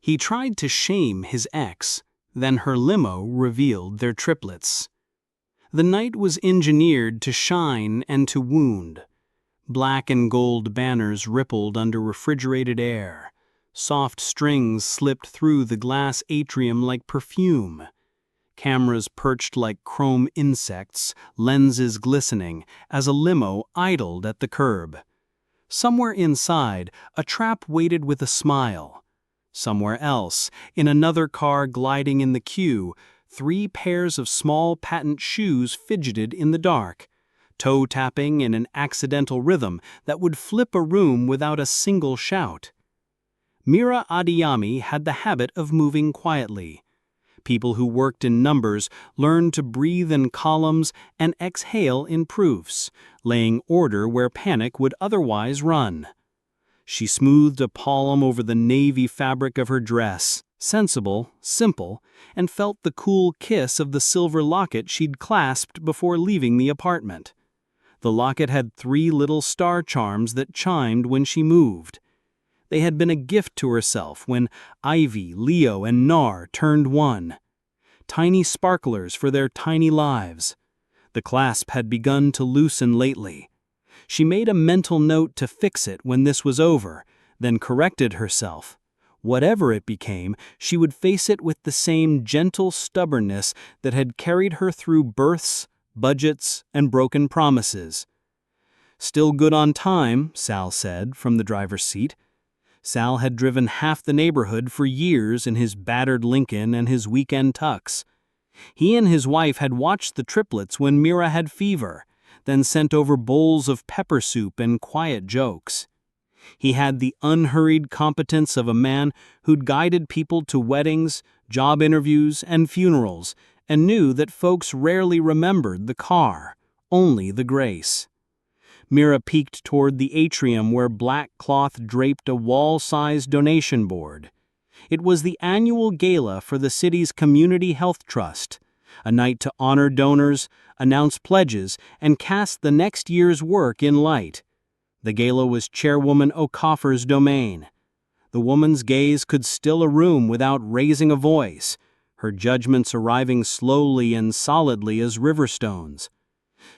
He tried to shame his ex, then her limo revealed their triplets. The night was engineered to shine and to wound. Black and gold banners rippled under refrigerated air. Soft strings slipped through the glass atrium like perfume. Cameras perched like chrome insects, lenses glistening, as a limo idled at the curb. Somewhere inside, a trap waited with a smile. Somewhere else, in another car gliding in the queue, 3 pairs of small patent shoes fidgeted in the dark, toe-tapping in an accidental rhythm that would flip a room without a single shout. Mira Adiyami had the habit of moving quietly. People who worked in numbers learned to breathe in columns and exhale in proofs, laying order where panic would otherwise run. She smoothed a palm over the navy fabric of her dress, sensible, simple, and felt the cool kiss of the silver locket she'd clasped before leaving the apartment. The locket had 3 little star charms that chimed when she moved. They had been a gift to herself when Ivy, Leo, and Nar turned 1. Tiny sparklers for their tiny lives. The clasp had begun to loosen lately. She made a mental note to fix it when this was over, then corrected herself. Whatever it became, she would face it with the same gentle stubbornness that had carried her through births, budgets, and broken promises. "Still good on time," Sal said from the driver's seat. Sal had driven half the neighborhood for years in his battered Lincoln and his weekend tux. He and his wife had watched the triplets when Mira had fever, then sent over bowls of pepper soup and quiet jokes. He had the unhurried competence of a man who'd guided people to weddings, job interviews, and funerals, and knew that folks rarely remembered the car, only the grace. Mira peeked toward the atrium where black cloth draped a wall-sized donation board. It was the annual gala for the city's Community Health Trust, a night to honor donors, announce pledges, and cast the next year's work in light. The gala was Chairwoman O'Coffer's domain. The woman's gaze could still a room without raising a voice, her judgments arriving slowly and solidly as riverstones.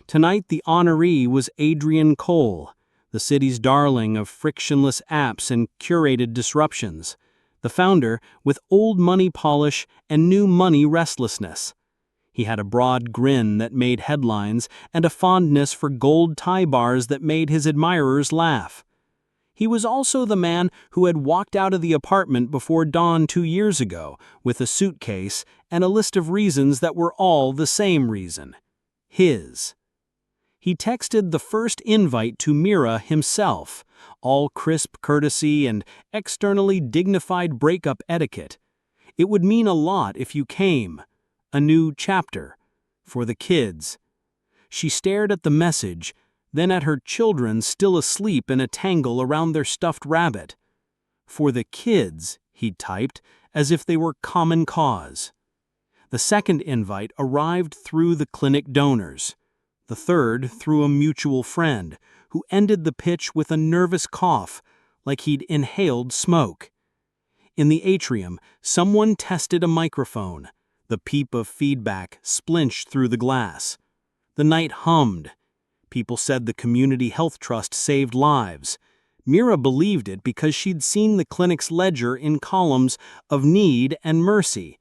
Tonight the honoree was Adrian Cole, the city's darling of frictionless apps and curated disruptions, the founder with old money polish and new money restlessness. He had a broad grin that made headlines and a fondness for gold tie bars that made his admirers laugh. He was also the man who had walked out of the apartment before dawn 2 years ago with a suitcase and a list of reasons that were all the same reason: his. He texted the first invite to Mira himself, all crisp courtesy and externally dignified breakup etiquette. It would mean a lot if you came. A new chapter. For the kids. She stared at the message, then at her children still asleep in a tangle around their stuffed rabbit. For the kids, he'd typed, as if they were common cause. The second invite arrived through the clinic donors. The third through a mutual friend, who ended the pitch with a nervous cough, like he'd inhaled smoke. In the atrium, someone tested a microphone. The peep of feedback splinched through the glass. The night hummed. People said the Community Health Trust saved lives. Mira believed it because she'd seen the clinic's ledger in columns of need and mercy,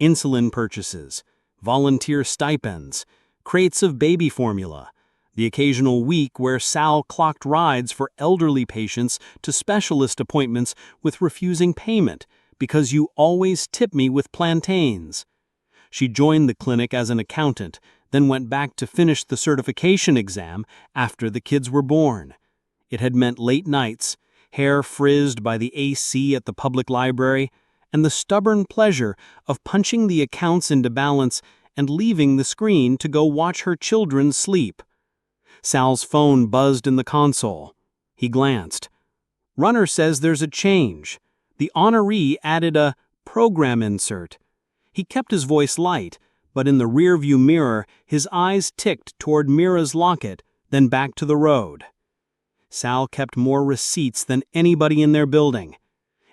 insulin purchases, volunteer stipends, crates of baby formula, the occasional week where Sal clocked rides for elderly patients to specialist appointments with refusing payment because you always tip me with plantains. She joined the clinic as an accountant, then went back to finish the certification exam after the kids were born. It had meant late nights, hair frizzed by the AC at the public library, and the stubborn pleasure of punching the accounts into balance and leaving the screen to go watch her children sleep. Sal's phone buzzed in the console. He glanced. Runner says there's a change. The honoree added a program insert. He kept his voice light, but in the rearview mirror, his eyes ticked toward Mira's locket, then back to the road. Sal kept more receipts than anybody in their building.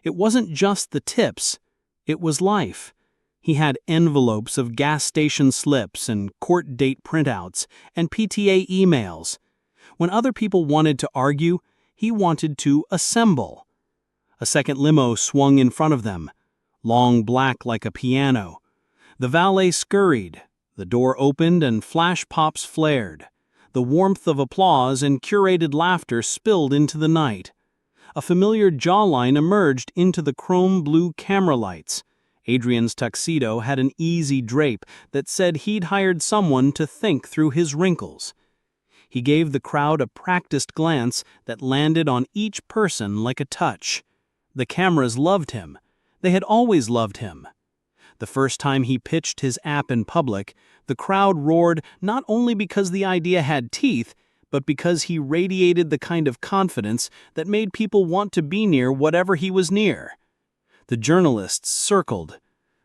It wasn't just the tips, it was life. He had envelopes of gas station slips and court date printouts and PTA emails. When other people wanted to argue, he wanted to assemble. A second limo swung in front of them, long black like a piano. The valet scurried, the door opened and flash pops flared. The warmth of applause and curated laughter spilled into the night. A familiar jawline emerged into the chrome blue camera lights. Adrian's tuxedo had an easy drape that said he'd hired someone to think through his wrinkles. He gave the crowd a practiced glance that landed on each person like a touch. The cameras loved him. They had always loved him. The first time he pitched his app in public, the crowd roared not only because the idea had teeth, but because he radiated the kind of confidence that made people want to be near whatever he was near. The journalists circled.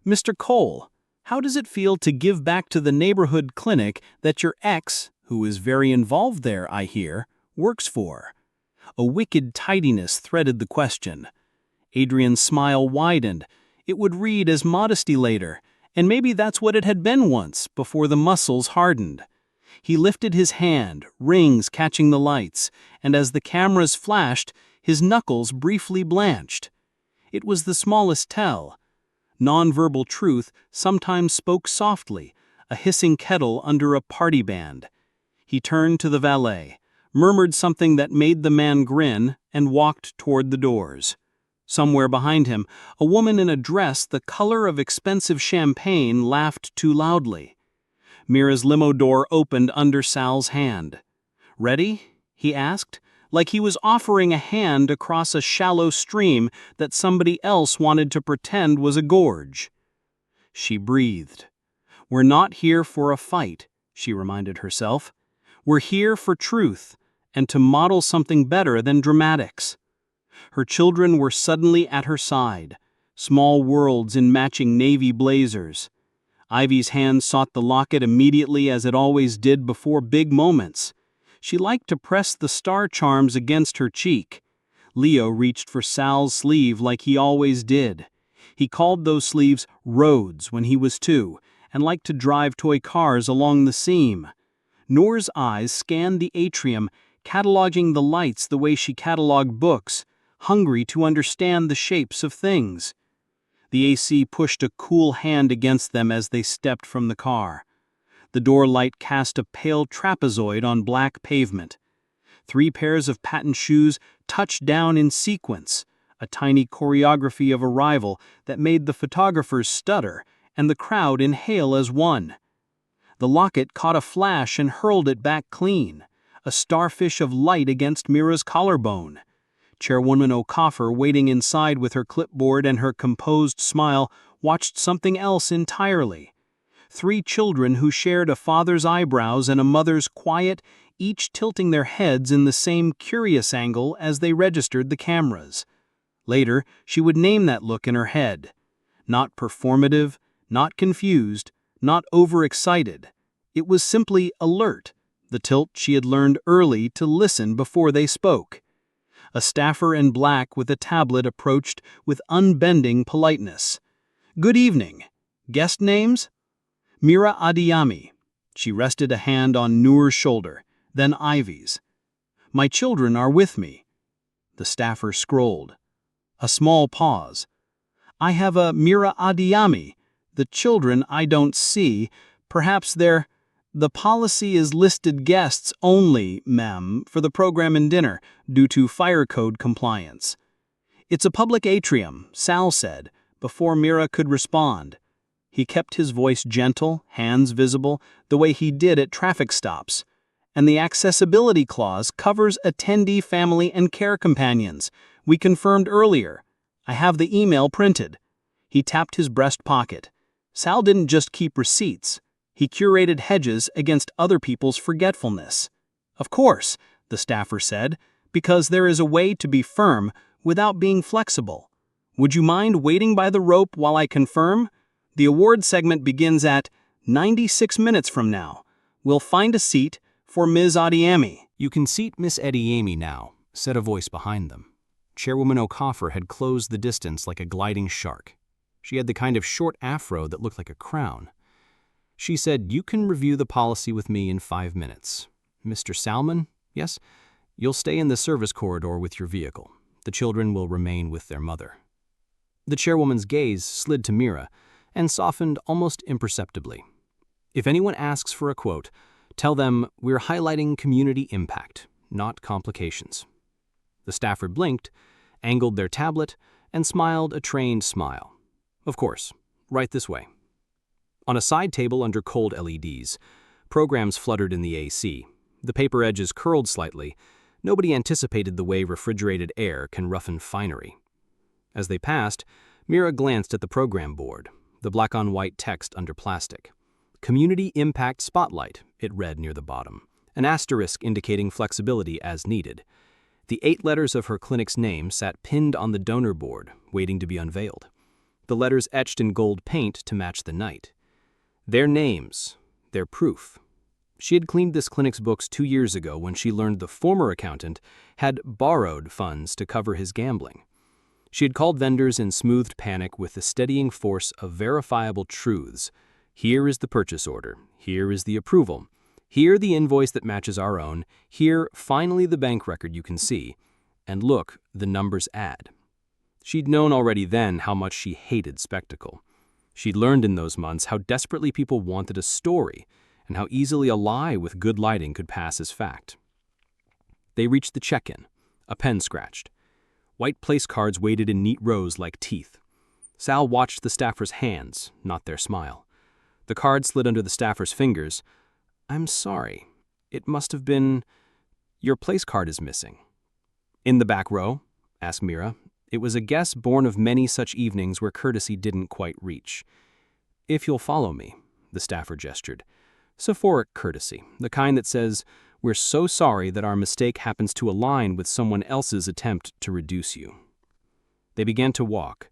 "Mr. Cole, how does it feel to give back to the neighborhood clinic that your ex, who is very involved there, I hear, works for?" A wicked tidiness threaded the question. Adrian's smile widened. It would read as modesty later, and maybe that's what it had been once, before the muscles hardened. He lifted his hand, rings catching the lights, and as the cameras flashed, his knuckles briefly blanched. It was the smallest tell. Nonverbal truth sometimes spoke softly, a hissing kettle under a party band. He turned to the valet, murmured something that made the man grin, and walked toward the doors. Somewhere behind him, a woman in a dress the color of expensive champagne laughed too loudly. Mira's limo door opened under Sal's hand. "Ready?" he asked, like he was offering a hand across a shallow stream that somebody else wanted to pretend was a gorge. She breathed. "We're not here for a fight," she reminded herself. "We're here for truth, and to model something better than dramatics." Her children were suddenly at her side, small worlds in matching navy blazers. Ivy's hand sought the locket immediately, as it always did before big moments. She liked to press the star charms against her cheek. Leo reached for Sal's sleeve like he always did. He called those sleeves roads when he was 2, and liked to drive toy cars along the seam. Noor's eyes scanned the atrium, cataloging the lights the way she cataloged books, hungry to understand the shapes of things. The AC pushed a cool hand against them as they stepped from the car. The door light cast a pale trapezoid on black pavement. 3 pairs of patent shoes touched down in sequence, a tiny choreography of arrival that made the photographers stutter and the crowd inhale as one. The locket caught a flash and hurled it back clean, a starfish of light against Mira's collarbone. Chairwoman O'Coffer, waiting inside with her clipboard and her composed smile, watched something else entirely. 3 children who shared a father's eyebrows and a mother's quiet, each tilting their heads in the same curious angle as they registered the cameras. Later, she would name that look in her head. Not performative, not confused, not overexcited. It was simply alert, the tilt she had learned early to listen before they spoke. A staffer in black with a tablet approached with unbending politeness. "Good evening. Guest names?" "Mira Adiyami." She rested a hand on Noor's shoulder, then Ivy's. "My children are with me." The staffer scrolled. A small pause. "I have a Mira Adiyami. The children I don't see. Perhaps they're... The policy is listed guests only, ma'am, for the program and dinner, due to fire code compliance." "It's a public atrium," Sal said, before Mira could respond. He kept his voice gentle, hands visible, the way he did at traffic stops. "And the accessibility clause covers attendee family and care companions. We confirmed earlier. I have the email printed." He tapped his breast pocket. Sal didn't just keep receipts. He curated hedges against other people's forgetfulness. "Of course," the staffer said, "because there is a way to be firm without being flexible. Would you mind waiting by the rope while I confirm? The award segment begins at 96 minutes from now. We'll find a seat for Ms. Adiyami." "You can seat Miss Adiyami now," said a voice behind them. Chairwoman O'Coffer had closed the distance like a gliding shark. She had the kind of short afro that looked like a crown. She said, "You can review the policy with me in 5 minutes. Mr. Salmon, yes? You'll stay in the service corridor with your vehicle. The children will remain with their mother." The chairwoman's gaze slid to Mira and softened almost imperceptibly. "If anyone asks for a quote, tell them we're highlighting community impact, not complications." The staffer blinked, angled their tablet, and smiled a trained smile. "Of course, right this way." On a side table under cold LEDs, programs fluttered in the AC. The paper edges curled slightly. Nobody anticipated the way refrigerated air can roughen finery. As they passed, Mira glanced at the program board, the black-on-white text under plastic. "Community Impact Spotlight," it read near the bottom, an asterisk indicating flexibility as needed. The 8 letters of her clinic's name sat pinned on the donor board, waiting to be unveiled. The letters etched in gold paint to match the night. Their names, their proof. She had cleaned this clinic's books 2 years ago when she learned the former accountant had borrowed funds to cover his gambling. She had called vendors in smoothed panic with the steadying force of verifiable truths. "Here is the purchase order. Here is the approval. Here the invoice that matches our own. Here, finally, the bank record you can see. And look, the numbers add." She'd known already then how much she hated spectacle. She'd learned in those months how desperately people wanted a story, and how easily a lie with good lighting could pass as fact. They reached the check-in. A pen scratched. White place cards waited in neat rows like teeth. Sal watched the staffer's hands, not their smile. The card slid under the staffer's fingers. "I'm sorry. It must have been... Your place card is missing." "In the back row?" asked Mira. It was a guess born of many such evenings where courtesy didn't quite reach. "If you'll follow me," the staffer gestured. Sephoric courtesy, the kind that says, "We're so sorry that our mistake happens to align with someone else's attempt to reduce you." They began to walk.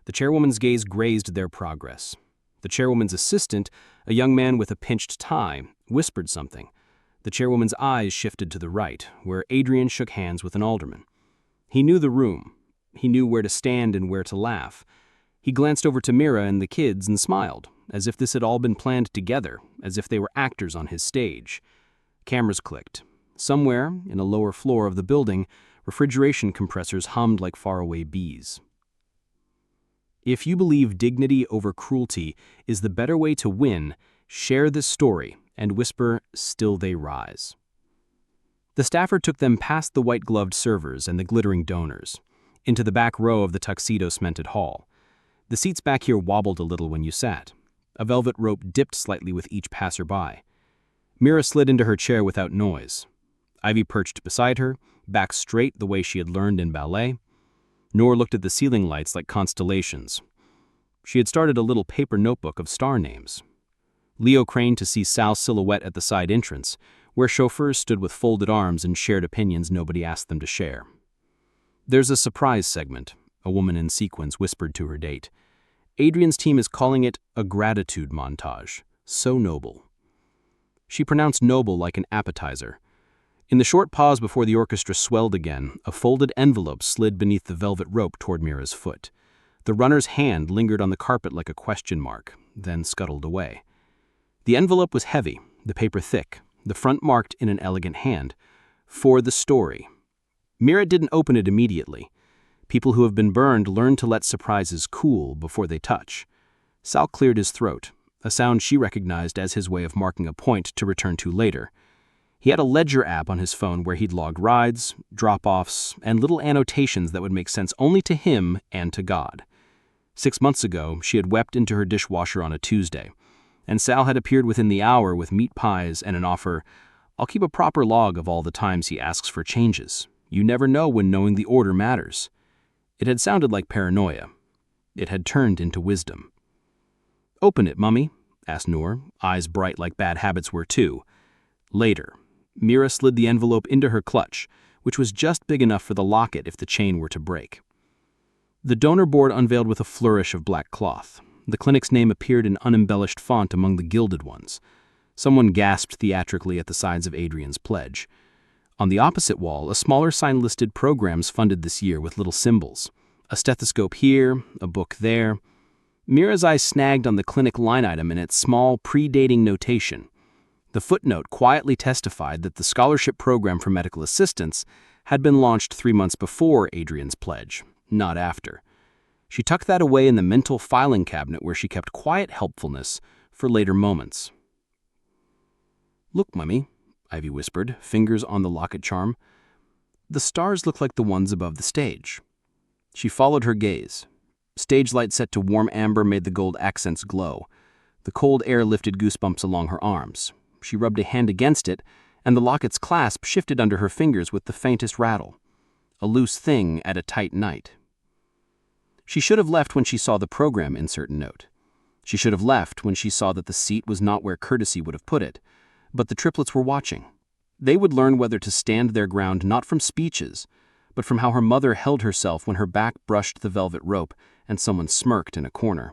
The chairwoman's gaze grazed their progress. The chairwoman's assistant, a young man with a pinched tie, whispered something. The chairwoman's eyes shifted to the right, where Adrian shook hands with an alderman. He knew the room. He knew where to stand and where to laugh. He glanced over to Mira and the kids and smiled, as if this had all been planned together, as if they were actors on his stage. Cameras clicked. Somewhere, in a lower floor of the building, refrigeration compressors hummed like faraway bees. If you believe dignity over cruelty is the better way to win, share this story and whisper, "Still they rise." The staffer took them past the white-gloved servers and the glittering donors, into the back row of the tuxedo-cemented hall. The seats back here wobbled a little when you sat. A velvet rope dipped slightly with each passerby. Mira slid into her chair without noise. Ivy perched beside her, back straight the way she had learned in ballet. Noor looked at the ceiling lights like constellations. She had started a little paper notebook of star names. Leo craned to see Sal's silhouette at the side entrance, where chauffeurs stood with folded arms and shared opinions nobody asked them to share. "There's a surprise segment," a woman in sequins whispered to her date. "Adrian's team is calling it a gratitude montage. So noble." She pronounced noble like an appetizer. In the short pause before the orchestra swelled again, a folded envelope slid beneath the velvet rope toward Mira's foot. The runner's hand lingered on the carpet like a question mark, then scuttled away. The envelope was heavy, the paper thick, the front marked in an elegant hand. "For the story." Mira didn't open it immediately. People who have been burned learn to let surprises cool before they touch. Sal cleared his throat, a sound she recognized as his way of marking a point to return to later. He had a ledger app on his phone where he'd logged rides, drop-offs, and little annotations that would make sense only to him and to God. 6 months ago, she had wept into her dishwasher on a Tuesday, and Sal had appeared within the hour with meat pies and an offer, "I'll keep a proper log of all the times he asks for changes. You never know when knowing the order matters." It had sounded like paranoia. It had turned into wisdom. "Open it, Mummy," asked Noor, eyes bright like bad habits were too. Later, Mira slid the envelope into her clutch, which was just big enough for the locket if the chain were to break. The donor board unveiled with a flourish of black cloth. The clinic's name appeared in unembellished font among the gilded ones. Someone gasped theatrically at the sides of Adrian's pledge. On the opposite wall, a smaller sign listed programs funded this year with little symbols. A stethoscope here, a book there. Mira's eye snagged on the clinic line item in its small, predating notation. The footnote quietly testified that the scholarship program for medical assistants had been launched 3 months before Adrian's pledge, not after. She tucked that away in the mental filing cabinet where she kept quiet helpfulness for later moments. "Look, Mummy," Ivy whispered, fingers on the locket charm. "The stars look like the ones above the stage." She followed her gaze. Stage light set to warm amber made the gold accents glow. The cold air lifted goosebumps along her arms. She rubbed a hand against it, and the locket's clasp shifted under her fingers with the faintest rattle. A loose thing at a tight night. She should have left when she saw the program insert note. She should have left when she saw that the seat was not where courtesy would have put it. But the triplets were watching. They would learn whether to stand their ground not from speeches, but from how her mother held herself when her back brushed the velvet rope and someone smirked in a corner.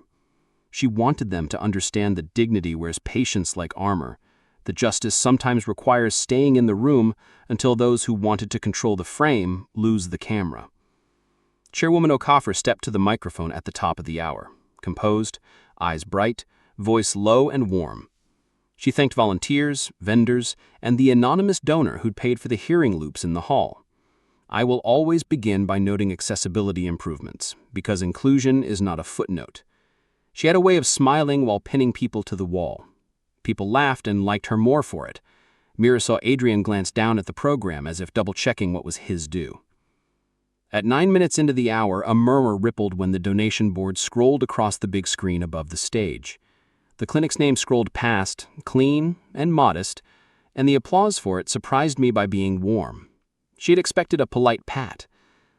She wanted them to understand that dignity wears patience like armor, that justice sometimes requires staying in the room until those who wanted to control the frame lose the camera. Chairwoman O'Coffer stepped to the microphone at the top of the hour, composed, eyes bright, voice low and warm. She thanked volunteers, vendors, and the anonymous donor who'd paid for the hearing loops in the hall. "I will always begin by noting accessibility improvements, because inclusion is not a footnote." She had a way of smiling while pinning people to the wall. People laughed and liked her more for it. Mira saw Adrian glance down at the program as if double-checking what was his due. At 9 minutes into the hour, a murmur rippled when the donation board scrolled across the big screen above the stage. The clinic's name scrolled past, clean and modest, and the applause for it surprised me by being warm. She had expected a polite pat.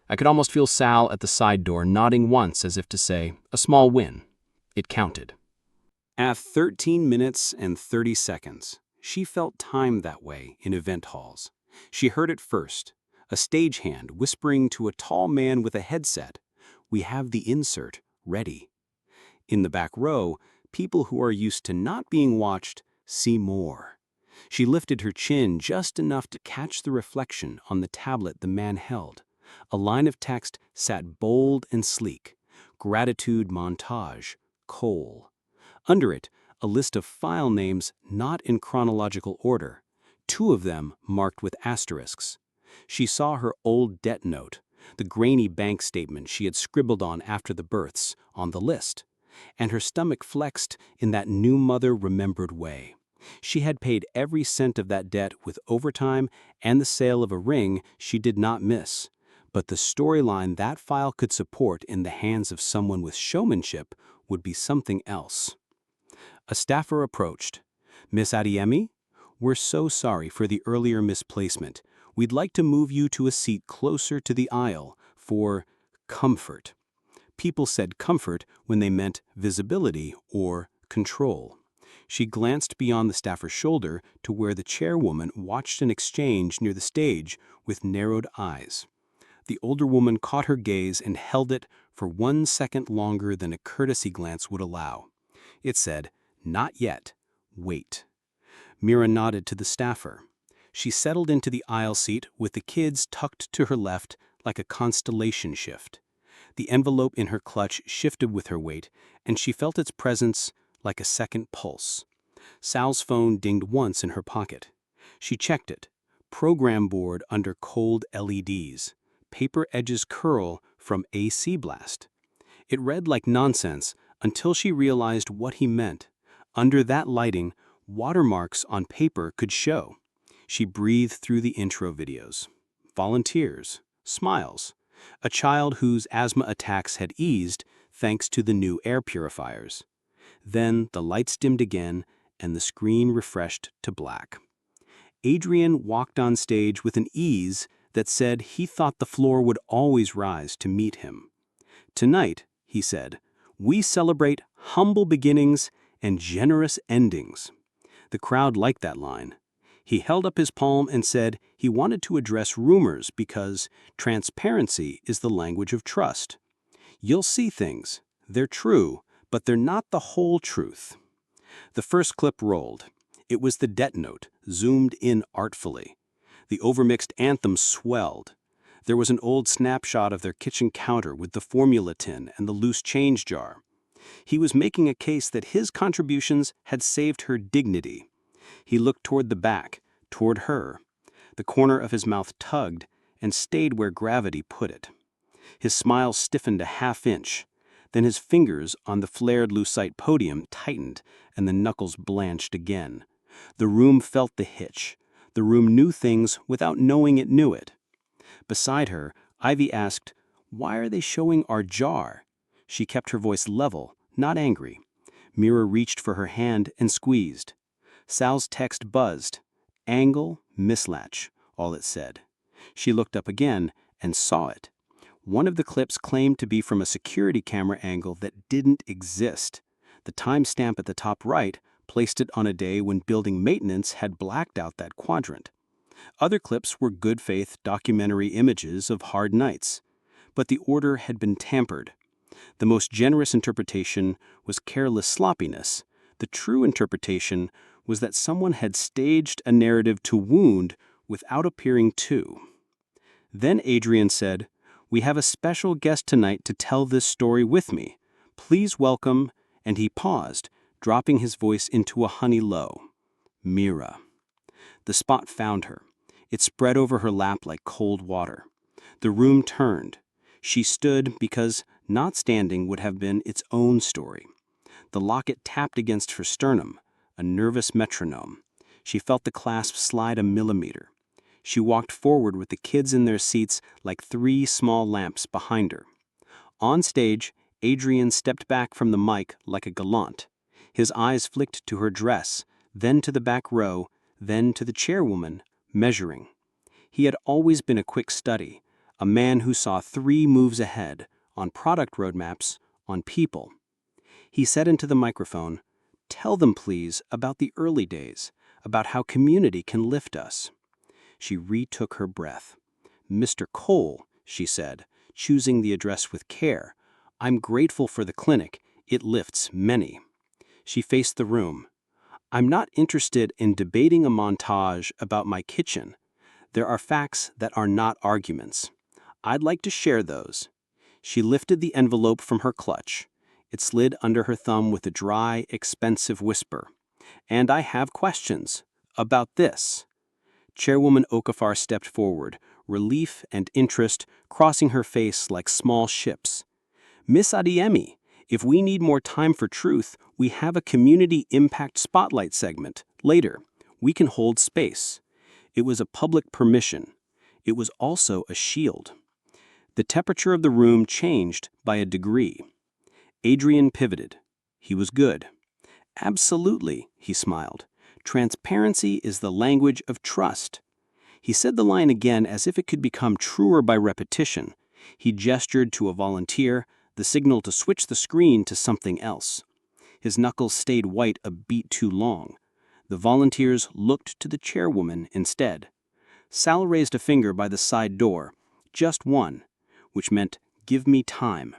I could almost feel Sal at the side door nodding once as if to say, a small win. It counted. At 13 minutes and 30 seconds, she felt time that way in event halls. She heard it first, a stagehand whispering to a tall man with a headset, "We have the insert ready." In the back row, people who are used to not being watched see more. She lifted her chin just enough to catch the reflection on the tablet the man held. A line of text sat bold and sleek. Gratitude montage, Cole. Under it, a list of file names not in chronological order, 2 of them marked with asterisks. She saw her old debt note, the grainy bank statement she had scribbled on after the births, on the list, and her stomach flexed in that new mother-remembered way. She had paid every cent of that debt with overtime and the sale of a ring she did not miss. But the storyline that file could support in the hands of someone with showmanship would be something else. A staffer approached. "Miss Adiemi, we're so sorry for the earlier misplacement. We'd like to move you to a seat closer to the aisle for comfort." People said comfort when they meant visibility or control. She glanced beyond the staffer's shoulder to where the chairwoman watched an exchange near the stage with narrowed eyes. The older woman caught her gaze and held it for 1 second longer than a courtesy glance would allow. It said, "Not yet. Wait." Mira nodded to the staffer. She settled into the aisle seat with the kids tucked to her left like a constellation shift. The envelope in her clutch shifted with her weight, and she felt its presence like a second pulse. Sal's phone dinged once in her pocket. She checked it. Program board under cold LEDs. Paper edges curl from AC blast. It read like nonsense until she realized what he meant. Under that lighting, watermarks on paper could show. She breathed through the intro videos. Volunteers. Smiles. A child whose asthma attacks had eased thanks to the new air purifiers. Then the lights dimmed again and the screen refreshed to black. Adrian walked on stage with an ease that said he thought the floor would always rise to meet him. "Tonight," he said, "we celebrate humble beginnings and generous endings." The crowd liked that line. He held up his palm and said he wanted to address rumors because transparency is the language of trust. "You'll see things. They're true, but they're not the whole truth." The first clip rolled. It was the debt note, zoomed in artfully. The overmixed anthem swelled. There was an old snapshot of their kitchen counter with the formula tin and the loose change jar. He was making a case that his contributions had saved her dignity. He looked toward the back, toward her. The corner of his mouth tugged and stayed where gravity put it. His smile stiffened a half-inch. Then his fingers on the flared lucite podium tightened and the knuckles blanched again. The room felt the hitch. The room knew things without knowing it knew it. Beside her, Ivy asked, "Why are they showing our jar?" She kept her voice level, not angry. Mira reached for her hand and squeezed. Sal's text buzzed. Angle, mislatch, all it said. She looked up again and saw it. One of the clips claimed to be from a security camera angle that didn't exist. The timestamp at the top right placed it on a day when building maintenance had blacked out that quadrant. Other clips were good-faith documentary images of hard nights. But the order had been tampered. The most generous interpretation was careless sloppiness. The true interpretation was that someone had staged a narrative to wound without appearing to. Then Adrian said, "We have a special guest tonight to tell this story with me. Please welcome," and he paused, dropping his voice into a honey low, "Mira." The spot found her. It spread over her lap like cold water. The room turned. She stood because not standing would have been its own story. The locket tapped against her sternum, a nervous metronome. She felt the clasp slide a millimeter. She walked forward with the kids in their seats like 3 small lamps behind her. On stage, Adrian stepped back from the mic like a gallant. His eyes flicked to her dress, then to the back row, then to the chairwoman, measuring. He had always been a quick study, a man who saw 3 moves ahead, on product roadmaps, on people. He said into the microphone, "Tell them, please, about the early days, about how community can lift us." She retook her breath. "Mr. Cole," she said, choosing the address with care, "I'm grateful for the clinic. It lifts many." She faced the room. "I'm not interested in debating a montage about my kitchen. There are facts that are not arguments. I'd like to share those." She lifted the envelope from her clutch. It slid under her thumb with a dry, expensive whisper. "And I have questions. About this." Chairwoman Okafor stepped forward, relief and interest crossing her face like small ships. "Miss Adiemi, if we need more time for truth, we have a community impact spotlight segment. Later, we can hold space." It was a public permission. It was also a shield. The temperature of the room changed by a degree. Adrian pivoted. He was good. "Absolutely," he smiled. "Transparency is the language of trust." He said the line again as if it could become truer by repetition. He gestured to a volunteer, the signal to switch the screen to something else. His knuckles stayed white a beat too long. The volunteers looked to the chairwoman instead. Sal raised a finger by the side door, just one, which meant, "Give me time."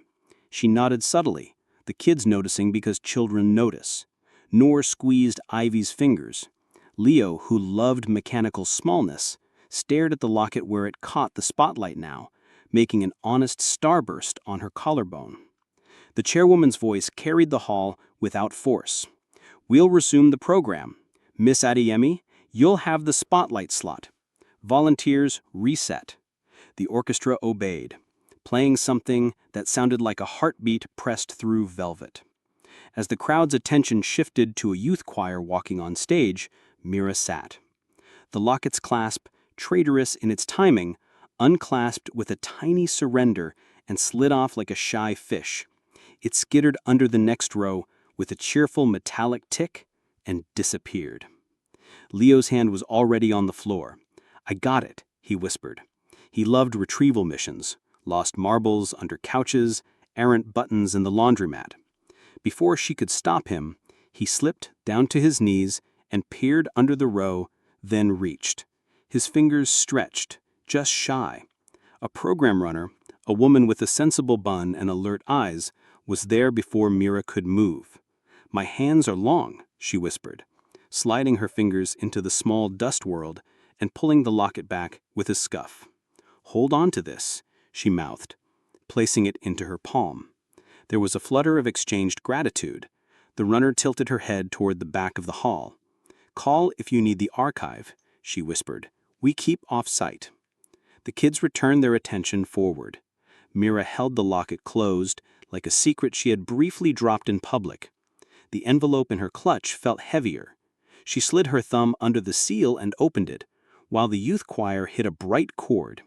She nodded subtly, the kids noticing because children notice. Nor squeezed Ivy's fingers. Leo, who loved mechanical smallness, stared at the locket where it caught the spotlight now, making an honest starburst on her collarbone. The chairwoman's voice carried the hall without force. "We'll resume the program. Miss Adiemi, you'll have the spotlight slot. Volunteers, reset." The orchestra obeyed, playing something that sounded like a heartbeat pressed through velvet. As the crowd's attention shifted to a youth choir walking on stage, Mira sat. The locket's clasp, traitorous in its timing, unclasped with a tiny surrender and slid off like a shy fish. It skittered under the next row with a cheerful metallic tick and disappeared. Leo's hand was already on the floor. "I got it," he whispered. He loved retrieval missions, lost marbles under couches, errant buttons in the laundromat. Before she could stop him, he slipped down to his knees and peered under the row, then reached. His fingers stretched, just shy. A program runner, a woman with a sensible bun and alert eyes, was there before Mira could move. "My hands are long," she whispered, sliding her fingers into the small dust world and pulling the locket back with a scuff. "Hold on to this," she mouthed, placing it into her palm. There was a flutter of exchanged gratitude. The runner tilted her head toward the back of the hall. "Call if you need the archive," she whispered. "We keep off-site." The kids returned their attention forward. Mira held the locket closed, like a secret she had briefly dropped in public. The envelope in her clutch felt heavier. She slid her thumb under the seal and opened it, while the youth choir hit a bright chord.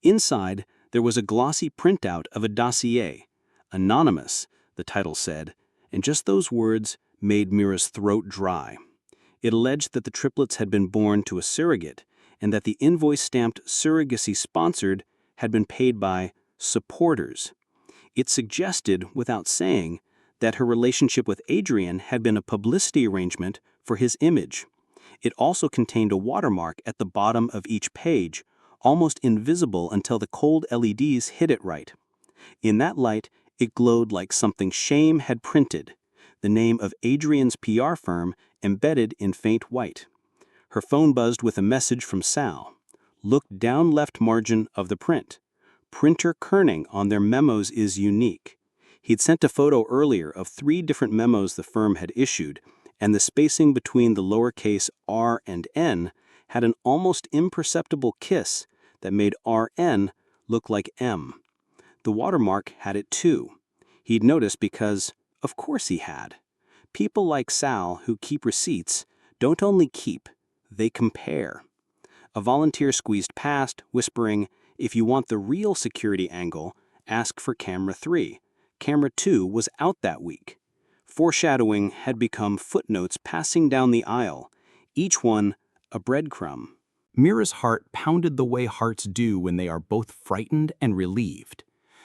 Inside, there was a glossy printout of a dossier. "Anonymous," the title said, and just those words made Mira's throat dry. It alleged that the triplets had been born to a surrogate, and that the invoice stamped "surrogacy sponsored" had been paid by supporters. It suggested, without saying, that her relationship with Adrian had been a publicity arrangement for his image. It also contained a watermark at the bottom of each page, almost invisible until the cold LEDs hit it right. In that light, it glowed like something shame had printed, the name of Adrian's PR firm embedded in faint white. Her phone buzzed with a message from Sal. "Look down left margin of the print. Printer kerning on their memos is unique." He'd sent a photo earlier of 3 different memos the firm had issued, and the spacing between the lowercase r and n had an almost imperceptible kiss that made RN look like M. The watermark had it too. He'd noticed because, of course he had. People like Sal who keep receipts don't only keep, they compare. A volunteer squeezed past, whispering, "If you want the real security angle, ask for camera 3. Camera 2 was out that week." Foreshadowing had become footnotes passing down the aisle, each one a breadcrumb. Mira's heart pounded the way hearts do when they are both frightened and relieved.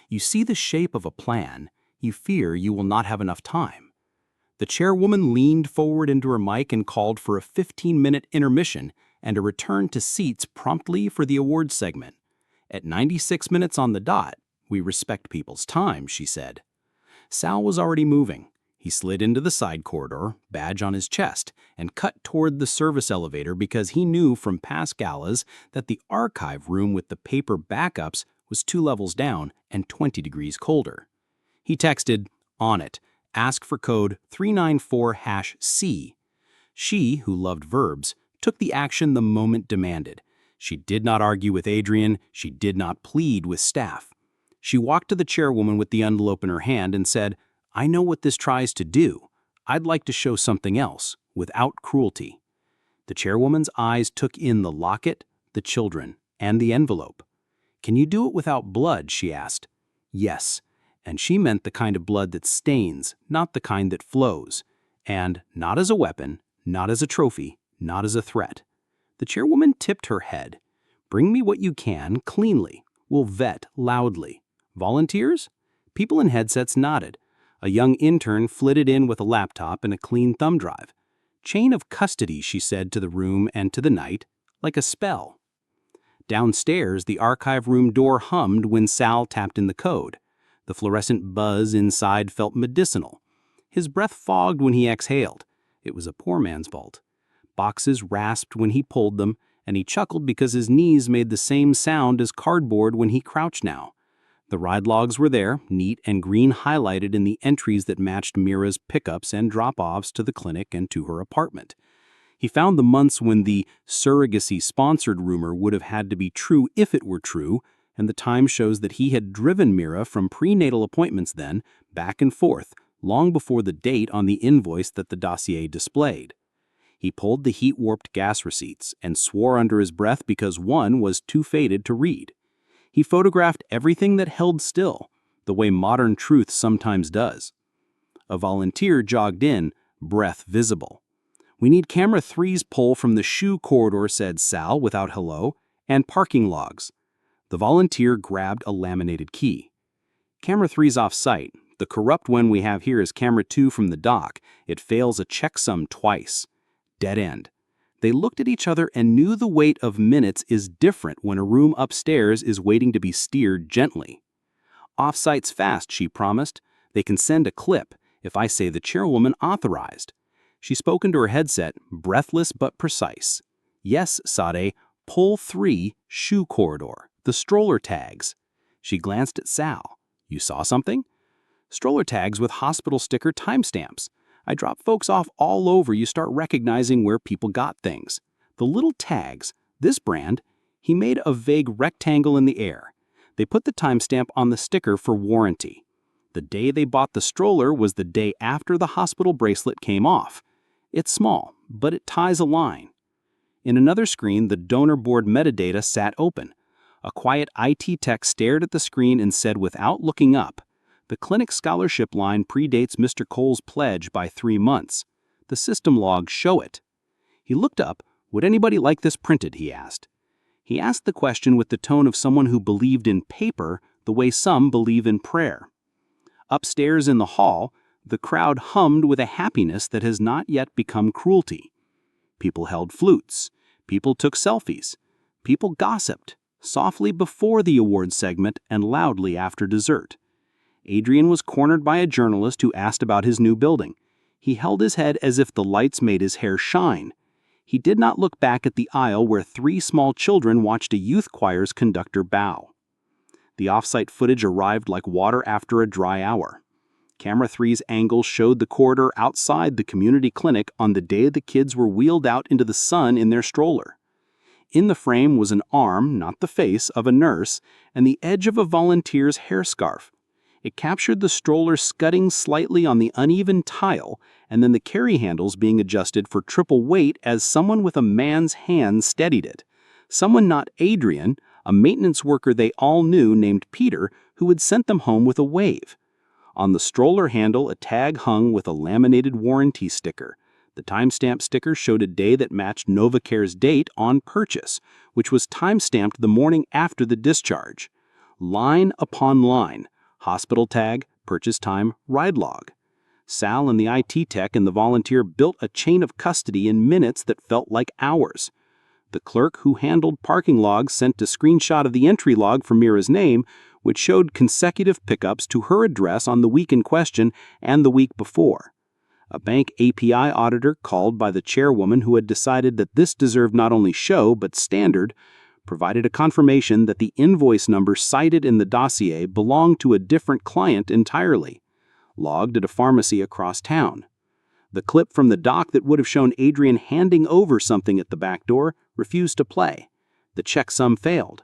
You see the shape of a plan, you fear you will not have enough time. The chairwoman leaned forward into her mic and called for a 15-minute intermission and a return to seats promptly for the awards segment. "At 96 minutes on the dot, we respect people's time," she said. Sal was already moving. He slid into the side corridor, badge on his chest, and cut toward the service elevator because he knew from past galas that the archive room with the paper backups was 2 levels down and 20 degrees colder. He texted, "On it. Ask for code 394#C. She, who loved verbs, took the action the moment demanded. She did not argue with Adrian. She did not plead with staff. She walked to the chairwoman with the envelope in her hand and said, "I know what this tries to do. I'd like to show something else, without cruelty." The chairwoman's eyes took in the locket, the children, and the envelope. "Can you do it without blood?" she asked. Yes, and she meant the kind of blood that stains, not the kind that flows. And not as a weapon, not as a trophy, not as a threat. The chairwoman tipped her head. "Bring me what you can, cleanly. We'll vet loudly. Volunteers?" People in headsets nodded. A young intern flitted in with a laptop and a clean thumb drive. "Chain of custody," she said to the room and to the night, like a spell. Downstairs, the archive room door hummed when Sal tapped in the code. The fluorescent buzz inside felt medicinal. His breath fogged when he exhaled. It was a poor man's vault. Boxes rasped when he pulled them, and he chuckled because his knees made the same sound as cardboard when he crouched now. The ride logs were there, neat and green highlighted in the entries that matched Mira's pickups and drop-offs to the clinic and to her apartment. He found the months when the surrogacy-sponsored rumor would have had to be true if it were true, and the time shows that he had driven Mira from prenatal appointments then, back and forth, long before the date on the invoice that the dossier displayed. He pulled the heat-warped gas receipts and swore under his breath because one was too faded to read. He photographed everything that held still, the way modern truth sometimes does. A volunteer jogged in, breath visible. "We need camera 3's pull from the shoe corridor," said Sal without hello, "and parking logs." The volunteer grabbed a laminated key. "Camera 3's off-site. The corrupt one we have here is camera 2 from the dock. It fails a checksum twice. Dead end." They looked at each other and knew the weight of minutes is different when a room upstairs is waiting to be steered gently. "Off-site's fast," she promised. "They can send a clip if I say the chairwoman authorized." She spoke into her headset, breathless but precise. "Yes, Sade, Pull 3, shoe corridor, the stroller tags. She glanced at Sal. You saw something? Stroller tags with hospital sticker timestamps. I drop folks off all over, you start recognizing where people got things. The little tags, this brand, he made a vague rectangle in the air. They put the timestamp on the sticker for warranty. The day they bought the stroller was the day after the hospital bracelet came off. It's small, but it ties a line. In another screen, the donor board metadata sat open. A quiet IT tech stared at the screen and said without looking up, "The clinic scholarship line predates Mr. Cole's pledge by 3 months. The system logs show it." He looked up. "Would anybody like this printed?" he asked. He asked the question with the tone of someone who believed in paper the way some believe in prayer. Upstairs in the hall, the crowd hummed with a happiness that has not yet become cruelty. People held flutes. People took selfies. People gossiped, softly before the awards segment and loudly after dessert. Adrian was cornered by a journalist who asked about his new building. He held his head as if the lights made his hair shine. He did not look back at the aisle where 3 small children watched a youth choir's conductor bow. The off-site footage arrived like water after a dry hour. Camera 3's angle showed the corridor outside the community clinic on the day the kids were wheeled out into the sun in their stroller. In the frame was an arm, not the face, of a nurse and the edge of a volunteer's hair scarf. It captured the stroller scudding slightly on the uneven tile and then the carry handles being adjusted for triple weight as someone with a man's hand steadied it. Someone not Adrian, a maintenance worker they all knew named Peter, who had sent them home with a wave. On the stroller handle, a tag hung with a laminated warranty sticker. The timestamp sticker showed a day that matched NovaCare's date on purchase, which was timestamped the morning after the discharge. Line upon line. Hospital tag, purchase time, ride log. Sal and the IT tech and the volunteer built a chain of custody in minutes that felt like hours. The clerk who handled parking logs sent a screenshot of the entry log for Mira's name, which showed consecutive pickups to her address on the week in question and the week before. A bank API auditor called by the chairwoman who had decided that this deserved not only show but standard, provided a confirmation that the invoice number cited in the dossier belonged to a different client entirely, logged at a pharmacy across town. The clip from the doc that would have shown Adrian handing over something at the back door refused to play. The checksum failed.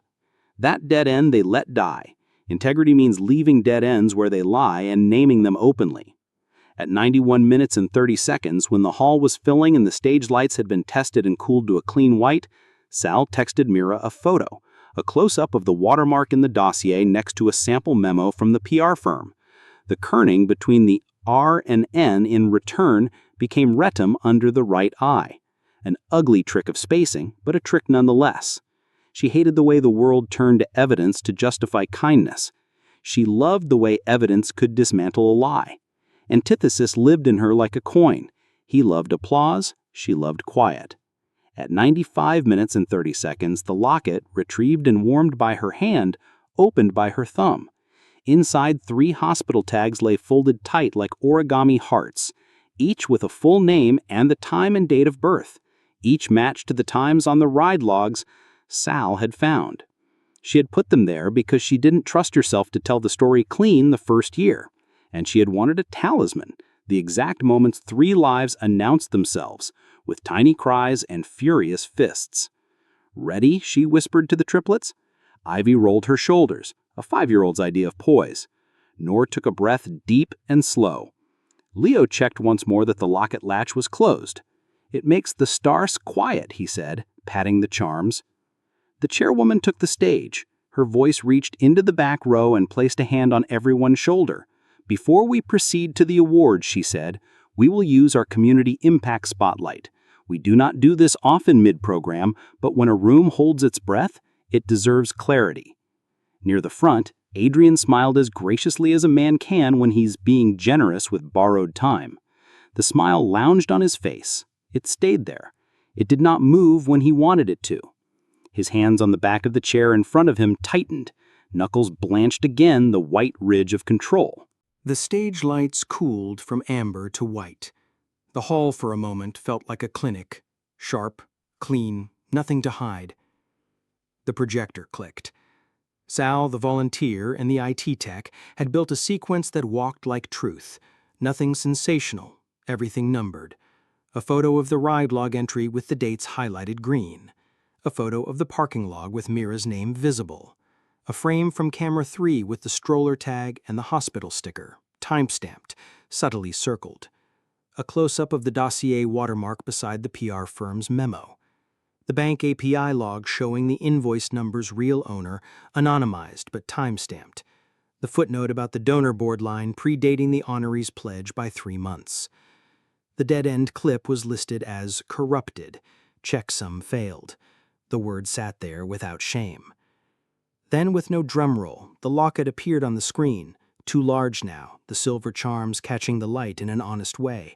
That dead end they let die. Integrity means leaving dead ends where they lie and naming them openly. At 91 minutes and 30 seconds, when the hall was filling and the stage lights had been tested and cooled to a clean white, Sal texted Mira a photo, a close-up of the watermark in the dossier next to a sample memo from the PR firm. The kerning between the R and N in return became retum under the right eye. An ugly trick of spacing, but a trick nonetheless. She hated the way the world turned to evidence to justify kindness. She loved the way evidence could dismantle a lie. Antithesis lived in her like a coin. He loved applause, she loved quiet. At 95 minutes and 30 seconds, the locket, retrieved and warmed by her hand, opened by her thumb. Inside, 3 hospital tags lay folded tight like origami hearts, each with a full name and the time and date of birth, each matched to the times on the ride logs Sal had found. She had put them there because she didn't trust herself to tell the story clean the first year, and she had wanted a talisman, the exact moments 3 lives announced themselves, with tiny cries and furious fists. "Ready?" she whispered to the triplets. Ivy rolled her shoulders, a 5-year-old's idea of poise. Nor took a breath deep and slow. Leo checked once more that the locket latch was closed. "It makes the stars quiet," he said, patting the charms. The chairwoman took the stage. Her voice reached into the back row and placed a hand on everyone's shoulder. "Before we proceed to the awards," she said, "we will use our community impact spotlight. We do not do this often mid-program, but when a room holds its breath, it deserves clarity." Near the front, Adrian smiled as graciously as a man can when he's being generous with borrowed time. The smile lounged on his face. It stayed there. It did not move when he wanted it to. His hands on the back of the chair in front of him tightened. Knuckles blanched again the white ridge of control. The stage lights cooled from amber to white. The hall for a moment felt like a clinic. Sharp, clean, nothing to hide. The projector clicked. Sal, the volunteer, and the IT tech had built a sequence that walked like truth. Nothing sensational, everything numbered. A photo of the ride log entry with the dates highlighted green. A photo of the parking log with Mira's name visible. A frame from camera 3 with the stroller tag and the hospital sticker, time-stamped, subtly circled. A close-up of the dossier watermark beside the PR firm's memo. The bank API log showing the invoice number's real owner, anonymized but time-stamped. The footnote about the donor board line predating the honoree's pledge by 3 months. The dead-end clip was listed as corrupted. Checksum failed. The word sat there without shame. Then, with no drumroll, the locket appeared on the screen, too large now, the silver charms catching the light in an honest way.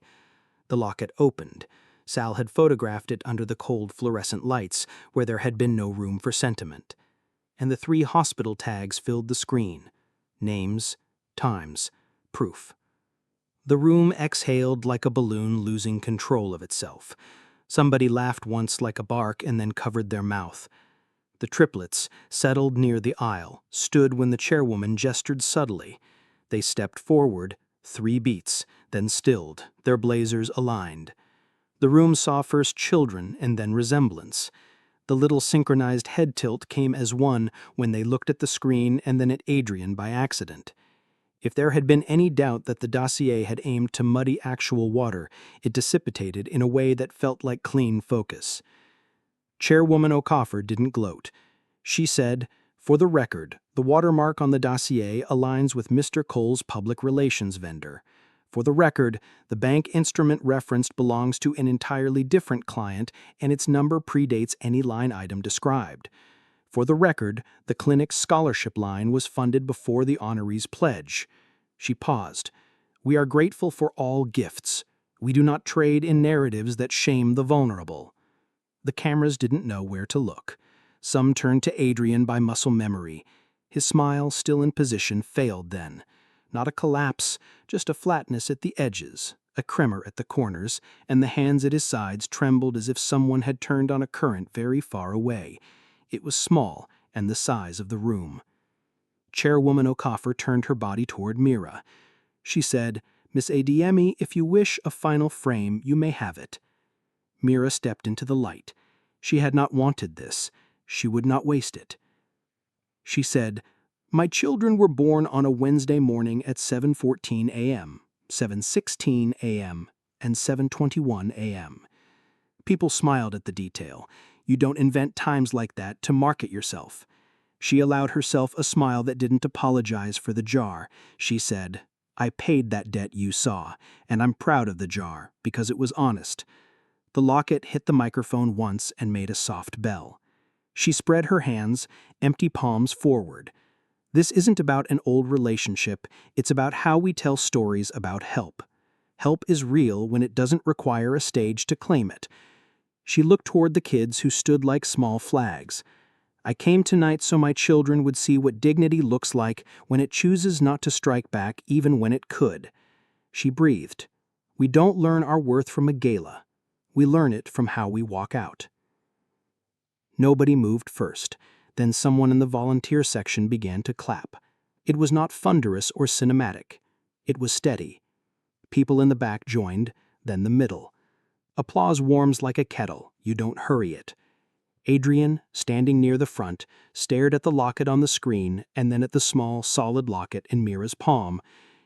The locket opened. Sal had photographed it under the cold fluorescent lights, where there had been no room for sentiment. And the 3 hospital tags filled the screen. Names, times, proof. The room exhaled like a balloon losing control of itself. Somebody laughed once like a bark and then covered their mouth. The triplets, settled near the aisle, stood when the chairwoman gestured subtly. They stepped forward, 3 beats, then stilled, their blazers aligned. The room saw first children and then resemblance. The little synchronized head tilt came as one when they looked at the screen and then at Adrian by accident. If there had been any doubt that the dossier had aimed to muddy actual water, it dissipated in a way that felt like clean focus. Chairwoman O'Coffer didn't gloat. She said, "For the record, the watermark on the dossier aligns with Mr. Cole's public relations vendor. For the record, the bank instrument referenced belongs to an entirely different client, and its number predates any line item described. For the record, the clinic's scholarship line was funded before the honoree's pledge." She paused. "We are grateful for all gifts. We do not trade in narratives that shame the vulnerable." The cameras didn't know where to look. Some turned to Adrian by muscle memory. His smile, still in position, failed then. Not a collapse, just a flatness at the edges, a tremor at the corners, and the hands at his sides trembled as if someone had turned on a current very far away. It was small and the size of the room. Chairwoman O'Coffer turned her body toward Mira. She said, "Miss Adiemi, if you wish a final frame, you may have it." Mira stepped into the light. She had not wanted this. She would not waste it. She said, "My children were born on a Wednesday morning at 7:14 a.m., 7:16 a.m., and 7:21 a.m. People smiled at the detail. You don't invent times like that to market yourself. She allowed herself a smile that didn't apologize for the jar. She said, "I paid that debt you saw, and I'm proud of the jar, because it was honest." The locket hit the microphone once and made a soft bell. She spread her hands, empty palms forward. This isn't about an old relationship, it's about how we tell stories about help. Help is real when it doesn't require a stage to claim it. She looked toward the kids who stood like small flags. "I came tonight so my children would see what dignity looks like when it chooses not to strike back even when it could." She breathed. "We don't learn our worth from a gala. We learn it from how we walk out." Nobody moved first. Then someone in the volunteer section began to clap. It was not thunderous or cinematic. It was steady. People in the back joined, then the middle. Applause warms like a kettle. You don't hurry it. Adrian, standing near the front, stared at the locket on the screen and then at the small, solid locket in Mira's palm.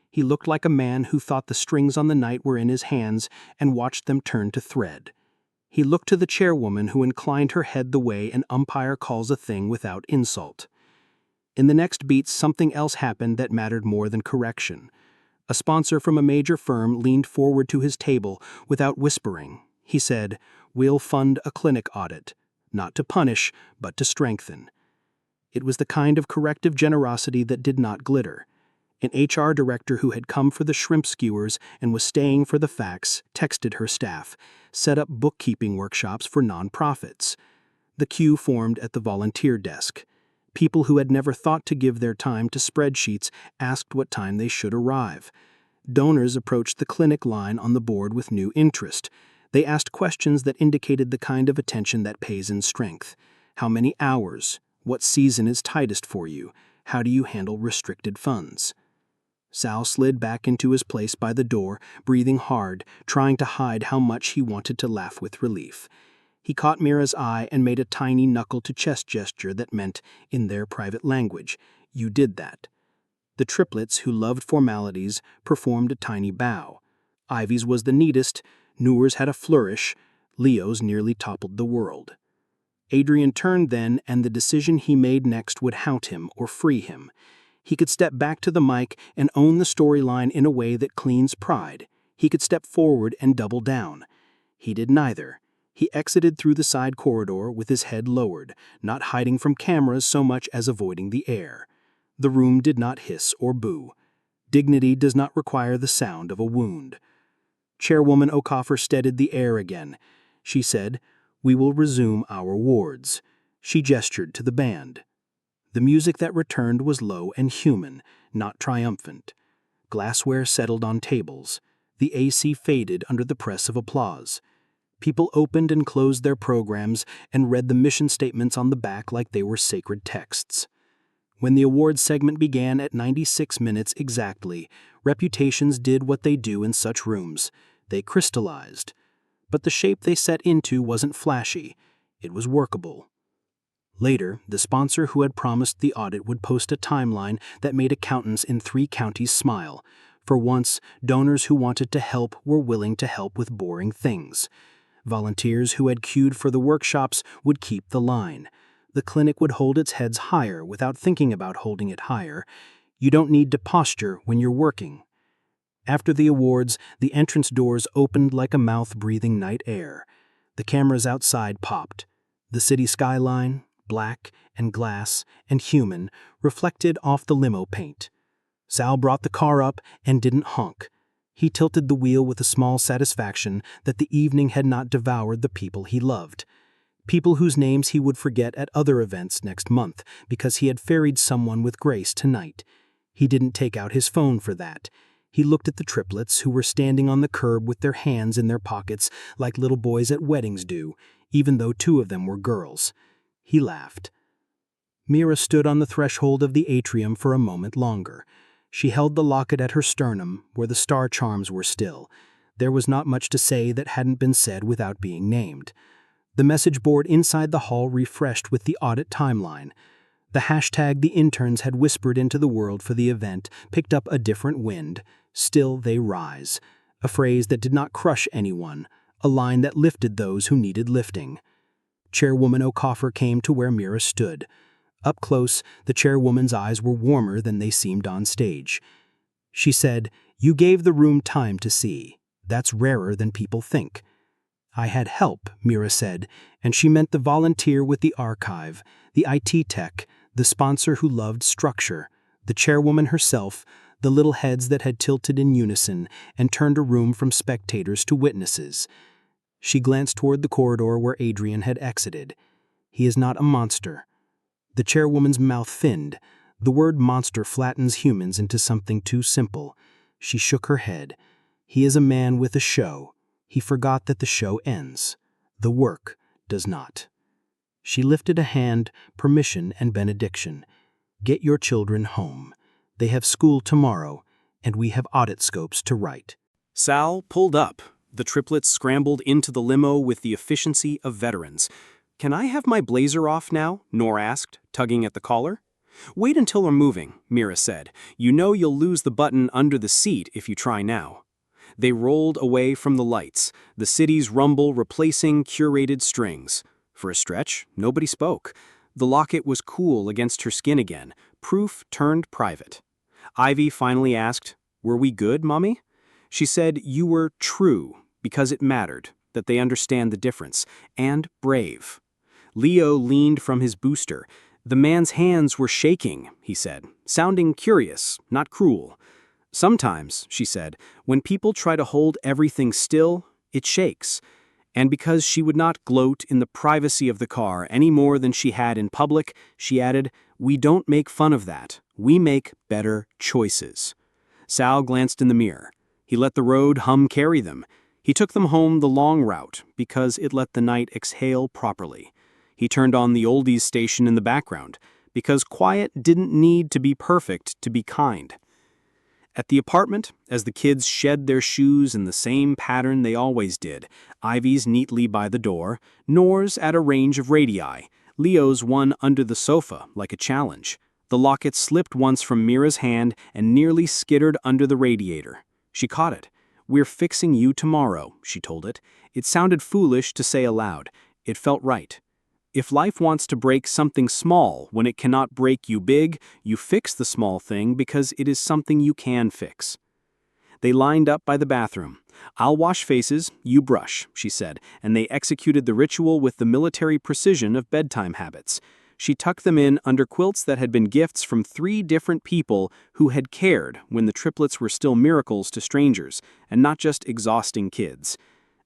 He looked like a man who thought the strings on the night were in his hands and watched them turn to thread. He looked to the chairwoman who inclined her head the way an umpire calls a thing without insult. In the next beat, something else happened that mattered more than correction. A sponsor from a major firm leaned forward to his table without whispering. He said, "We'll fund a clinic audit, not to punish, but to strengthen." It was the kind of corrective generosity that did not glitter. An HR director who had come for the shrimp skewers and was staying for the facts texted her staff, set up bookkeeping workshops for nonprofits. The queue formed at the volunteer desk. People who had never thought to give their time to spreadsheets asked what time they should arrive. Donors approached the clinic line on the board with new interest. They asked questions that indicated the kind of attention that pays in strength. How many hours? What season is tightest for you? How do you handle restricted funds? Sal slid back into his place by the door, breathing hard, trying to hide how much he wanted to laugh with relief. He caught Mira's eye and made a tiny knuckle-to-chest gesture that meant, in their private language, "You did that." The triplets, who loved formalities, performed a tiny bow. Ivy's was the neatest, Noor's had a flourish, Leo's nearly toppled the world. Adrian turned then, and the decision he made next would haunt him or free him. He could step back to the mic and own the storyline in a way that cleans pride. He could step forward and double down. He did neither. He exited through the side corridor with his head lowered, not hiding from cameras so much as avoiding the air. The room did not hiss or boo. Dignity does not require the sound of a wound. Chairwoman O'Coffer steadied the air again. She said, "We will resume our wards." She gestured to the band. The music that returned was low and human, not triumphant. Glassware settled on tables. The AC faded under the press of applause. People opened and closed their programs and read the mission statements on the back like they were sacred texts. When the awards segment began at 96 minutes exactly, reputations did what they do in such rooms. They crystallized. But the shape they set into wasn't flashy. It was workable. Later, the sponsor who had promised the audit would post a timeline that made accountants in 3 counties smile. For once, donors who wanted to help were willing to help with boring things. Volunteers who had queued for the workshops would keep the line. The clinic would hold its heads higher without thinking about holding it higher. You don't need to posture when you're working. After the awards, the entrance doors opened like a mouth breathing night air. The cameras outside popped. The city skyline, black and glass and human, reflected off the limo paint. Sal brought the car up and didn't honk. He tilted the wheel with a small satisfaction that the evening had not devoured the people he loved. People whose names he would forget at other events next month because he had ferried someone with grace tonight. He didn't take out his phone for that. He looked at the triplets who were standing on the curb with their hands in their pockets like little boys at weddings do, even though 2 of them were girls. He laughed. Mira stood on the threshold of the atrium for a moment longer. She held the locket at her sternum, where the star charms were still. There was not much to say that hadn't been said without being named. The message board inside the hall refreshed with the audit timeline. The hashtag the interns had whispered into the world for the event picked up a different wind. Still they rise. A phrase that did not crush anyone. A line that lifted those who needed lifting. Chairwoman O'Coffer came to where Mira stood. Up close, the chairwoman's eyes were warmer than they seemed on stage. She said, "You gave the room time to see. That's rarer than people think." "I had help," Mira said, and she meant the volunteer with the archive, the IT tech, the sponsor who loved structure, the chairwoman herself, the little heads that had tilted in unison and turned a room from spectators to witnesses. She glanced toward the corridor where Adrian had exited. "He is not a monster." The chairwoman's mouth thinned. The word monster flattens humans into something too simple. She shook her head. "He is a man with a show. He forgot that the show ends. The work does not." She lifted a hand, permission and benediction. "Get your children home. They have school tomorrow, and we have audit scopes to write." Sal pulled up. The triplets scrambled into the limo with the efficiency of veterans. "Can I have my blazer off now?" Noor asked, tugging at the collar. "Wait until we're moving," Mira said. "You know you'll lose the button under the seat if you try now." They rolled away from the lights, the city's rumble replacing curated strings. For a stretch, nobody spoke. The locket was cool against her skin again, proof turned private. Ivy finally asked, "Were we good, Mommy?" She said, "You were true, because it mattered, that they understand the difference, and brave." Leo leaned from his booster. "The man's hands were shaking," he said, sounding curious, not cruel. "Sometimes," she said, "when people try to hold everything still, it shakes." And because she would not gloat in the privacy of the car any more than she had in public, she added, "We don't make fun of that. We make better choices." Sal glanced in the mirror. He let the road hum carry them. He took them home the long route because it let the night exhale properly. He turned on the oldies station in the background, because quiet didn't need to be perfect to be kind. At the apartment, as the kids shed their shoes in the same pattern they always did, Ivy's neatly by the door, Noor's at a range of radii, Leo's one under the sofa like a challenge. The locket slipped once from Mira's hand and nearly skittered under the radiator. She caught it. "We're fixing you tomorrow," she told it. It sounded foolish to say aloud. It felt right. If life wants to break something small when it cannot break you big, you fix the small thing because it is something you can fix. They lined up by the bathroom. "I'll wash faces, you brush," she said, and they executed the ritual with the military precision of bedtime habits. She tucked them in under quilts that had been gifts from 3 different people who had cared when the triplets were still miracles to strangers, and not just exhausting kids.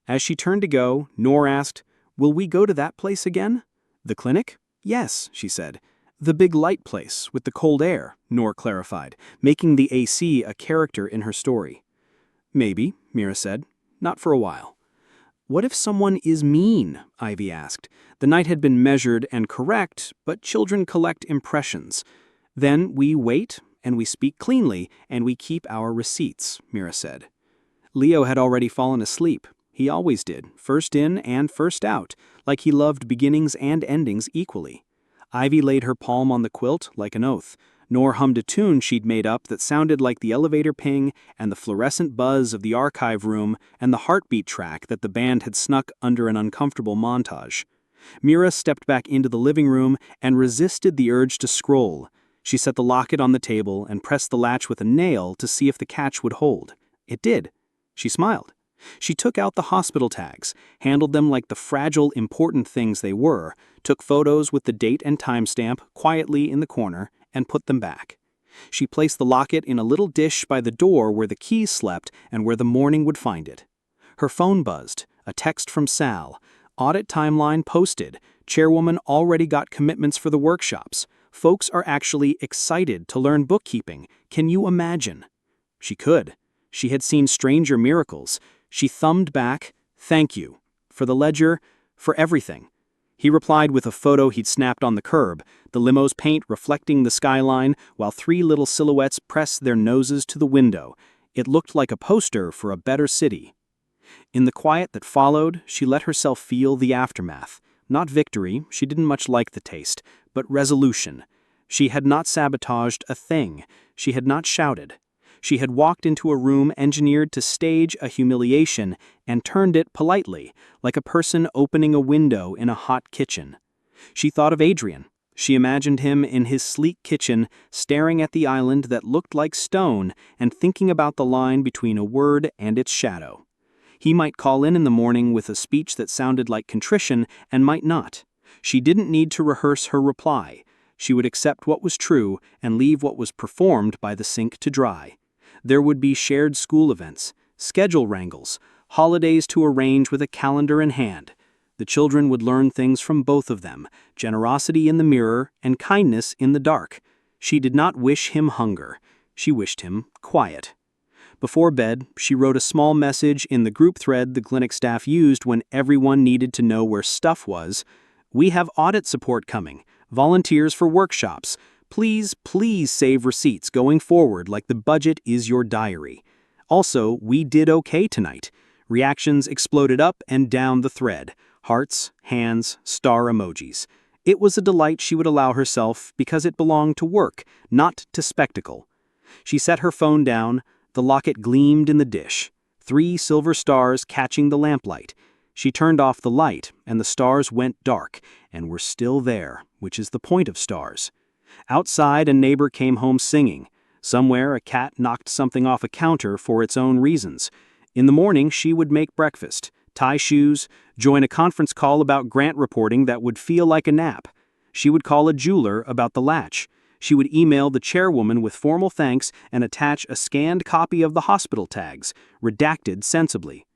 As she turned to go, Noor asked, "Will we go to that place again?" "The clinic?" "Yes," she said. "The big light place with the cold air," Noor clarified, making the AC a character in her story. "Maybe," Mira said. "Not for a while." "What if someone is mean?" Ivy asked. The night had been measured and correct, but children collect impressions. "Then we wait, and we speak cleanly, and we keep our receipts," Mira said. Leo had already fallen asleep. He always did, first in and first out, like he loved beginnings and endings equally. Ivy laid her palm on the quilt like an oath. Noor hummed a tune she'd made up that sounded like the elevator ping and the fluorescent buzz of the archive room and the heartbeat track that the band had snuck under an uncomfortable montage. Mira stepped back into the living room and resisted the urge to scroll. She set the locket on the table and pressed the latch with a nail to see if the catch would hold. It did. She smiled. She took out the hospital tags, handled them like the fragile, important things they were, took photos with the date and timestamp quietly in the corner, and put them back. She placed the locket in a little dish by the door where the keys slept and where the morning would find it. Her phone buzzed, a text from Sal. "Audit timeline posted. Chairwoman already got commitments for the workshops. Folks are actually excited to learn bookkeeping. Can you imagine?" She could. She had seen stranger miracles. She thumbed back, "Thank you. For the ledger, for everything." He replied with a photo he'd snapped on the curb, the limo's paint reflecting the skyline while 3 little silhouettes pressed their noses to the window. It looked like a poster for a better city. In the quiet that followed, she let herself feel the aftermath. Not victory, she didn't much like the taste, but resolution. She had not sabotaged a thing. She had not shouted. She had walked into a room engineered to stage a humiliation and turned it politely, like a person opening a window in a hot kitchen. She thought of Adrian. She imagined him in his sleek kitchen, staring at the island that looked like stone and thinking about the line between a word and its shadow. He might call in the morning with a speech that sounded like contrition and might not. She didn't need to rehearse her reply. She would accept what was true and leave what was performed by the sink to dry. There would be shared school events, schedule wrangles, holidays to arrange with a calendar in hand. The children would learn things from both of them, generosity in the mirror and kindness in the dark. She did not wish him hunger. She wished him quiet. Before bed, she wrote a small message in the group thread the clinic staff used when everyone needed to know where stuff was. "We have audit support coming, volunteers for workshops. Please, please save receipts going forward like the budget is your diary. Also, we did okay tonight." Reactions exploded up and down the thread. Hearts, hands, star emojis. It was a delight she would allow herself because it belonged to work, not to spectacle. She set her phone down. The locket gleamed in the dish. 3 silver stars catching the lamplight. She turned off the light, and the stars went dark, and were still there, which is the point of stars. Outside, a neighbor came home singing. Somewhere, a cat knocked something off a counter for its own reasons. In the morning, she would make breakfast, tie shoes, join a conference call about grant reporting that would feel like a nap. She would call a jeweler about the latch. She would email the chairwoman with formal thanks and attach a scanned copy of the hospital tags, redacted sensibly.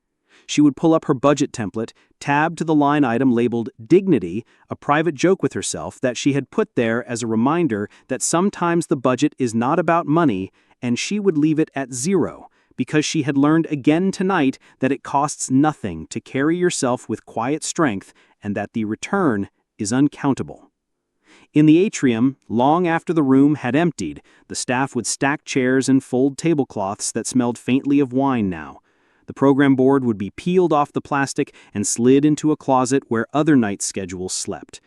She would pull up her budget template, tab to the line item labeled Dignity, a private joke with herself that she had put there as a reminder that sometimes the budget is not about money, and she would leave it at 0, because she had learned again tonight that it costs nothing to carry yourself with quiet strength and that the return is uncountable. In the atrium, long after the room had emptied, the staff would stack chairs and fold tablecloths that smelled faintly of wine now. The program board would be peeled off the plastic and slid into a closet where other night schedules slept.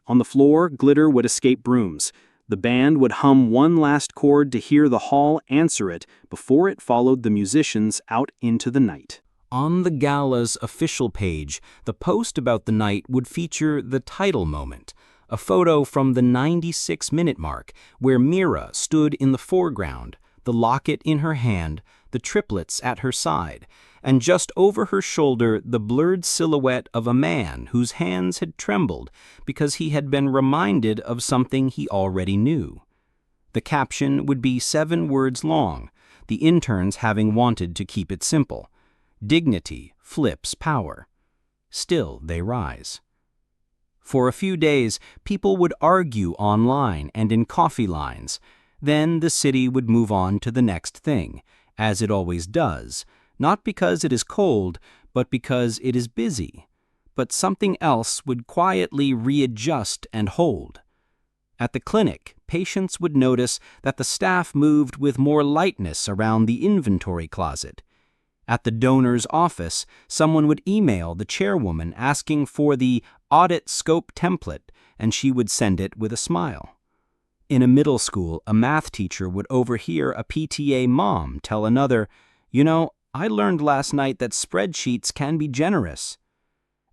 On the floor, glitter would escape brooms. The band would hum one last chord to hear the hall answer it before it followed the musicians out into the night. On the gala's official page, the post about the night would feature the title moment, a photo from the 96-minute mark where Mira stood in the foreground, the locket in her hand, the triplets at her side, and just over her shoulder the blurred silhouette of a man whose hands had trembled because he had been reminded of something he already knew. The caption would be 7 words long, the interns having wanted to keep it simple. Dignity flips power. Still they rise. For a few days, people would argue online and in coffee lines. Then the city would move on to the next thing, as it always does, not because it is cold, but because it is busy. But something else would quietly readjust and hold. At the clinic, patients would notice that the staff moved with more lightness around the inventory closet. At the donor's office, someone would email the chairwoman asking for the audit scope template, and she would send it with a smile. In a middle school, a math teacher would overhear a PTA mom tell another, "You know, I learned last night that spreadsheets can be generous."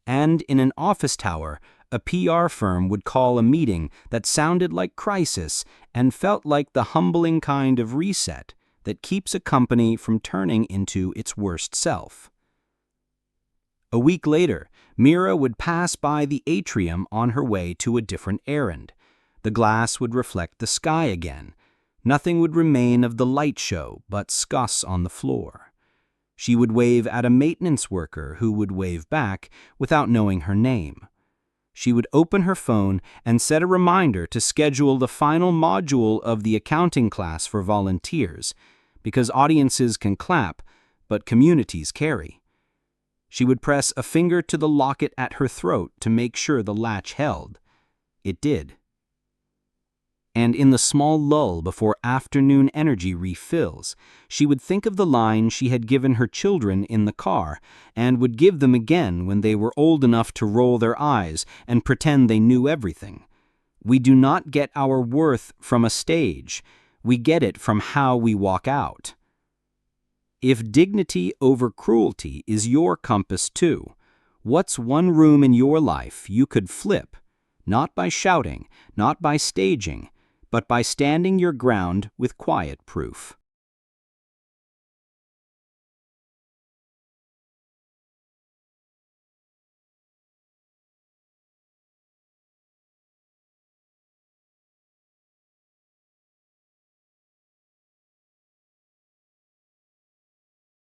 And in an office tower, a PR firm would call a meeting that sounded like crisis and felt like the humbling kind of reset that keeps a company from turning into its worst self. A week later, Mira would pass by the atrium on her way to a different errand. The glass would reflect the sky again. Nothing would remain of the light show but scuss on the floor. She would wave at a maintenance worker who would wave back without knowing her name. She would open her phone and set a reminder to schedule the final module of the accounting class for volunteers, because audiences can clap, but communities carry. She would press a finger to the locket at her throat to make sure the latch held. It did. And in the small lull before afternoon energy refills, she would think of the line she had given her children in the car and would give them again when they were old enough to roll their eyes and pretend they knew everything. We do not get our worth from a stage. We get it from how we walk out. If dignity over cruelty is your compass too, what's one room in your life you could flip, not by shouting, not by staging, but by standing your ground with quiet proof?